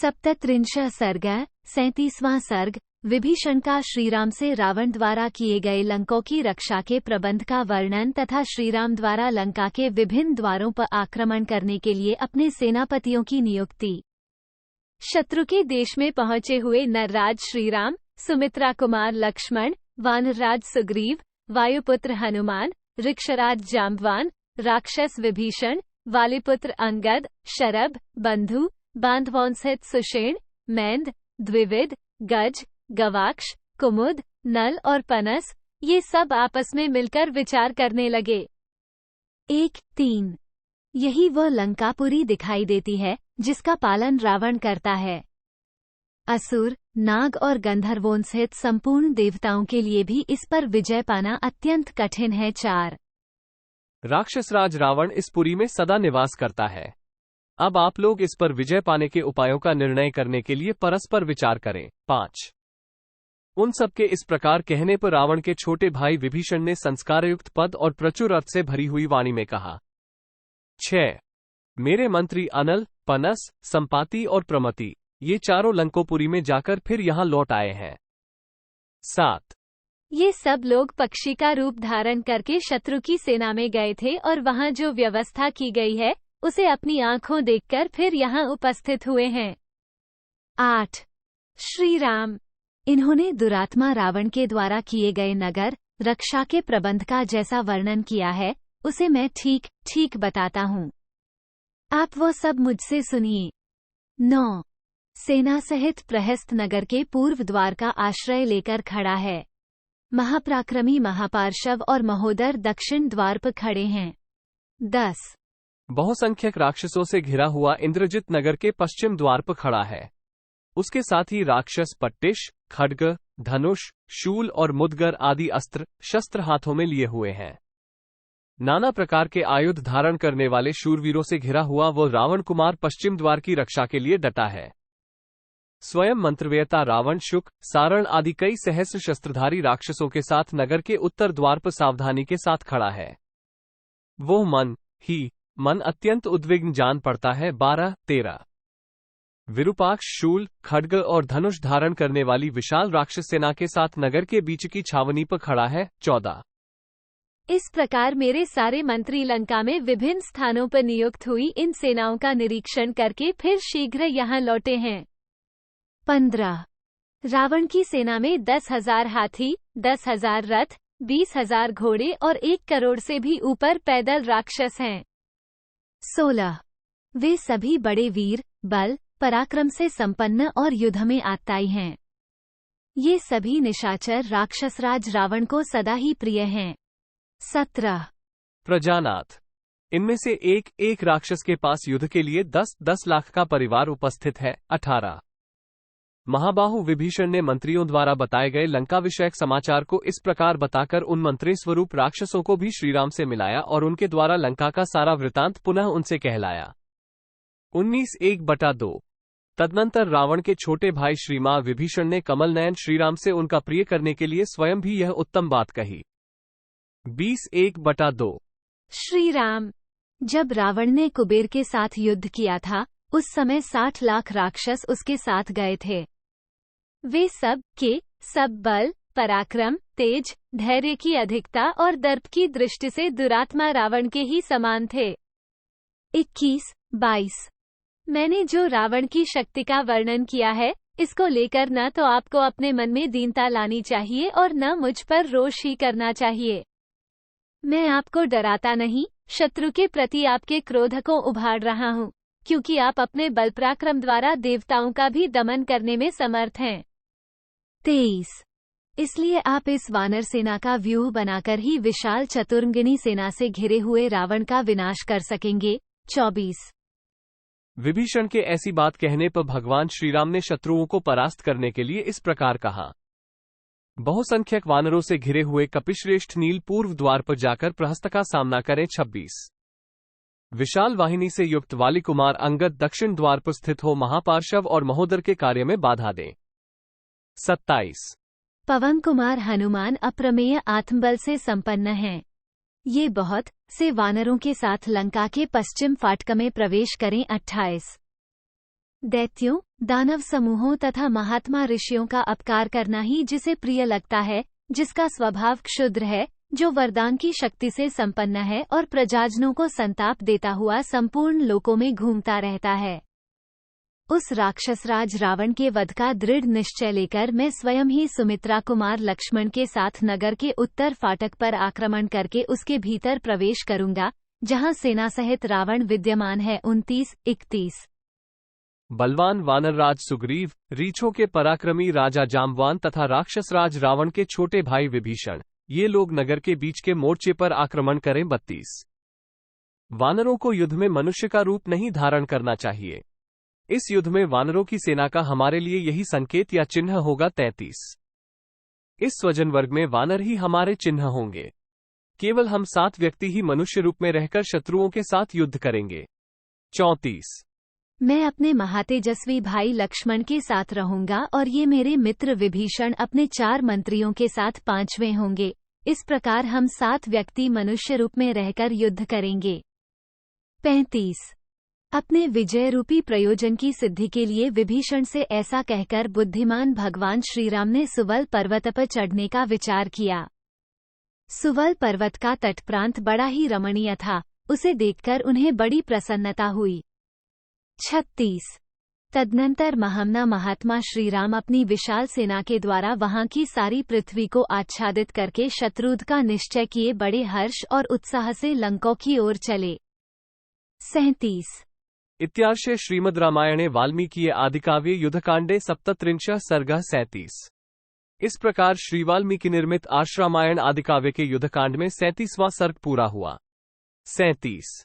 सप्तत्रिंशः सर्गः 37वां सर्ग। विभीषण का श्रीराम से रावण द्वारा किए गए लंकों की रक्षा के प्रबंध का वर्णन तथा श्रीराम द्वारा लंका के विभिन्न द्वारों पर आक्रमण करने के लिए अपने सेनापतियों की नियुक्ति। शत्रु के देश में पहुंचे हुए नरराज श्रीराम, सुमित्रा कुमार लक्ष्मण, वानरराज सुग्रीव, वायुपुत्र हनुमान, ऋक्षराज जाम्बवान, राक्षस विभीषण, वालिपुत्र अंगद, शरभ, बंधु, बांधवोंसहित सुषेण, मैंद, द्विविद, गज, गवाक्ष, कुमुद, नल और पनस, ये सब आपस में मिलकर विचार करने लगे। 1-3 यही वह लंकापुरी दिखाई देती है जिसका पालन रावण करता है। असुर, नाग और गंधर्वों सहित संपूर्ण देवताओं के लिए भी इस पर विजय पाना अत्यंत कठिन है। 4 राक्षसराज रावण इस पुरी में सदा निवास करता है। अब आप लोग इस पर विजय पाने के उपायों का निर्णय करने के लिए परस्पर विचार करें। 5 उन सबके इस प्रकार कहने पर रावण के छोटे भाई विभीषण ने संस्कारयुक्त पद और प्रचुर अर्थ से भरी हुई वाणी में कहा। 6 मेरे मंत्री अनल, पनस, संपाति और प्रमति, ये चारों लंकोपुरी में जाकर फिर यहां लौट आए हैं। 7 ये सब लोग पक्षी का रूप धारण करके शत्रु की सेना में गए थे और वहां जो व्यवस्था की गई है उसे अपनी आंखों देखकर फिर यहाँ उपस्थित हुए हैं। 8 श्रीराम, इन्होंने दुरात्मा रावण के द्वारा किए गए नगर रक्षा के प्रबंध का जैसा वर्णन किया है उसे मैं ठीक ठीक बताता हूँ, आप वो सब मुझसे सुनिए। 9 सेना सहित प्रहस्त नगर के पूर्व द्वार का आश्रय लेकर खड़ा है। महापराक्रमी महापार्शव और महोदर दक्षिण द्वार पर खड़े हैं। 10 बहुसंख्यक राक्षसों से घिरा हुआ इंद्रजित नगर के पश्चिम द्वार पर खड़ा है। उसके साथ ही राक्षस पट्टिश, खड्ग, धनुष, शूल और मुदगर आदि अस्त्र शस्त्र हाथों में लिए हुए हैं। नाना प्रकार के आयुध धारण करने वाले शूरवीरों से घिरा हुआ वो रावण कुमार पश्चिम द्वार की रक्षा के लिए डटा है। स्वयं मंत्रवेता रावण, शुक, सारण आदि कई सहस्र शस्त्रधारी राक्षसों के साथ नगर के उत्तर द्वार पर सावधानी के साथ खड़ा है। वो मन अत्यंत उद्विग्न जान पड़ता है। 12-13 विरूपाक्ष शूल, खड्ग और धनुष धारण करने वाली विशाल राक्षस सेना के साथ नगर के बीच की छावनी पर खड़ा है। 14 इस प्रकार मेरे सारे मंत्री लंका में विभिन्न स्थानों पर नियुक्त हुई इन सेनाओं का निरीक्षण करके फिर शीघ्र यहाँ लौटे हैं। 15 रावण की सेना में 10,000 हाथी, 10,000 रथ, 20,000 घोड़े और 1 करोड़ से भी ऊपर पैदल राक्षस हैं। 16 वे सभी बड़े वीर, बल, पराक्रम से संपन्न और युद्ध में आत्ताई हैं। ये सभी निशाचर राक्षसराज रावण को सदा ही प्रिय हैं। 17 प्रजानाथ, इनमें से एक राक्षस के पास युद्ध के लिए 10-10 लाख का परिवार उपस्थित है। 18 महाबाहु विभीषण ने मंत्रियों द्वारा बताए गए लंका विषयक समाचार को इस प्रकार बताकर उन मंत्री स्वरूप राक्षसों को भी श्रीराम से मिलाया और उनके द्वारा लंका का सारा वृतांत पुनः उनसे कहलाया। 19-1/2 तदनंतर रावण के छोटे भाई श्रीमान विभीषण ने कमल नयन श्रीराम से उनका प्रिय करने के लिए स्वयं भी यह उत्तम बात कही। 20-1/2 श्रीराम, जब रावण ने कुबेर के साथ युद्ध किया था उस समय 60 लाख राक्षस उसके साथ गए थे। वे सब के सब बल, पराक्रम, तेज, धैर्य की अधिकता और दर्प की दृष्टि से दुरात्मा रावण के ही समान थे। 21-22 मैंने जो रावण की शक्ति का वर्णन किया है इसको लेकर न तो आपको अपने मन में दीनता लानी चाहिए और न मुझ पर रोष ही करना चाहिए। मैं आपको डराता नहीं, शत्रु के प्रति आपके क्रोध को उभार रहा हूँ, क्योंकि आप अपने बल पराक्रम द्वारा देवताओं का भी दमन करने में समर्थ हैं। 23 इसलिए आप इस वानर सेना का व्यूह बनाकर ही विशाल चतुर्ंगिनी सेना से घिरे हुए रावण का विनाश कर सकेंगे। 24 विभीषण के ऐसी बात कहने पर भगवान श्रीराम ने शत्रुओं को परास्त करने के लिए इस प्रकार कहा। बहुसंख्यक वानरों से घिरे हुए कपिश्रेष्ठ नील पूर्व द्वार पर जाकर प्रहस्त का सामना करें। 26 विशाल वाहिनी से युक्त वाली कुमार अंगद दक्षिण द्वार पर स्थित हो महापार्शव और महोदर के कार्य में बाधा दें। 27 पवन कुमार हनुमान अप्रमेय आत्मबल से संपन्न हैं। ये बहुत से वानरों के साथ लंका के पश्चिम फाटक में प्रवेश करें। 28 दैत्यों, दानव समूहों तथा महात्मा ऋषियों का अपकार करना ही जिसे प्रिय लगता है, जिसका स्वभाव क्षुद्र है, जो वरदान की शक्ति से संपन्न है और प्रजाजनों को संताप देता हुआ संपूर्ण लोकों में घूमता रहता है। उस राक्षसराज रावण के वध का दृढ़ निश्चय लेकर मैं स्वयं ही सुमित्रा कुमार लक्ष्मण के साथ नगर के उत्तर फाटक पर आक्रमण करके उसके भीतर प्रवेश करूंगा, जहां सेना सहित रावण विद्यमान है। 29-31। बलवान वानरराज सुग्रीव, रीछों के पराक्रमी राजा जाम्बवान तथा राक्षसराज रावण के छोटे भाई विभीषण, ये लोग नगर के बीच के मोर्चे पर आक्रमण करें। 32। वानरों को युद्ध में मनुष्य का रूप नहीं धारण करना चाहिए। इस युद्ध में वानरों की सेना का हमारे लिए यही संकेत या चिन्ह होगा। 33। इस स्वजन वर्ग में वानर ही हमारे चिन्ह होंगे। केवल हम 7 व्यक्ति ही मनुष्य रूप में रहकर शत्रुओं के साथ युद्ध करेंगे। 34। मैं अपने महातेजस्वी भाई लक्ष्मण के साथ रहूंगा और ये मेरे मित्र विभीषण अपने 4 मंत्रियों के साथ 5वें होंगे। इस प्रकार हम 7 व्यक्ति मनुष्य रूप में रहकर युद्ध करेंगे। 35। अपने विजय रूपी प्रयोजन की सिद्धि के लिए विभीषण से ऐसा कहकर बुद्धिमान भगवान श्रीराम ने सुवल पर्वत पर चढ़ने का विचार किया। सुवल पर्वत का तट प्रांत बड़ा ही रमणीय था, उसे देखकर उन्हें बड़ी प्रसन्नता हुई। 36। तदनंतर महामना महात्मा श्रीराम अपनी विशाल सेना के द्वारा वहां की सारी पृथ्वी को आच्छादित करके शत्रुद्ध का निश्चय किए बड़े हर्ष और उत्साह से लंकों की ओर चले। 37। इत्यार्षे श्रीमद् रामायणे वाल्मीकिये आदिकाव्ये युद्धकांडे 37 सर्गः 37। इस प्रकार श्री वाल्मीकि निर्मित आर्ष रामायण आदिकाव्य के युद्धकांड में 37वां सर्ग पूरा हुआ। 37।